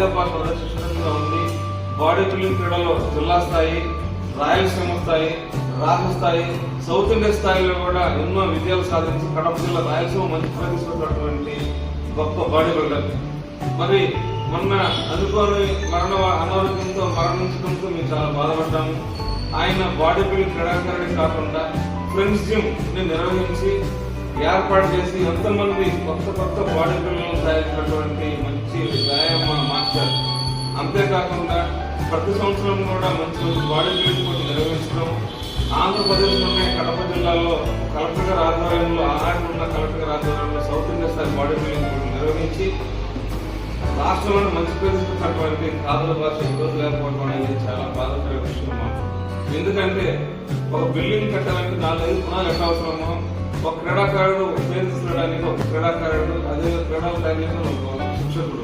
హైదరాబాద్ ప్రదర్శించడంగా ఉంది. Body building క్రీడలో జిల్లా స్థాయి, రాయలసీమ స్థాయి, రాష్ట్ర స్థాయి, సౌత్ ఇండియా స్థాయిలో కూడా ఎన్నో విజయాలు సాధించి కడప జిల్లా రాయలసీమ మంచి ప్రతిష్ఠించినటువంటి గొప్ప బాడీ బిల్డర్. మరి మొన్న అనుకోని అనారోగ్యంతో మరణించడంతో మేము చాలా బాధపడ్డాము. ఆయన బాడీ బిల్డింగ్ క్రీడాకారుడే కాకుండా ఫ్రెండ్స్ జిమ్ ని నిర్వహించి ఏర్పాటు చేసి ఎంతమంది కొత్త బాడీ బిల్డర్లను తయారైనటువంటి మంచి వ్యాయామ మాస్టర్. అంతేకాకుండా ప్రతి సంవత్సరం కూడా మంచి బాడీ బిల్డింగ్ పోటీ నిర్వహించడం. ఆంధ్రప్రదేశ్లోనే కడప జిల్లాలో కలెక్టర్ గారి ఆధ్వర్యంలో, ఆనాటి ఉన్న కలెక్టర్ గారి ఆధ్వర్యంలో సౌత్ ఇండియా స్థాయి బాడీ బిల్డింగ్ పోటీ నిర్వహించి రాష్ట్రంలో మంచి ప్రతిష్ఠించినటువంటి కాదల భాష ఈరోజు లేకపోవడం అనేది చాలా బాధాకర విషయం మాకు. ఎందుకంటే ఒక బిల్డింగ్ కట్టాలంటే 4-5 పునాలు ఎట్లా అవసరమో, ఒక క్రీడాకారుడు ఉపయోగించడానికి ఒక క్రీడాకారుడు, అదే క్రీడలు తయారు ఒక శిక్షకుడు,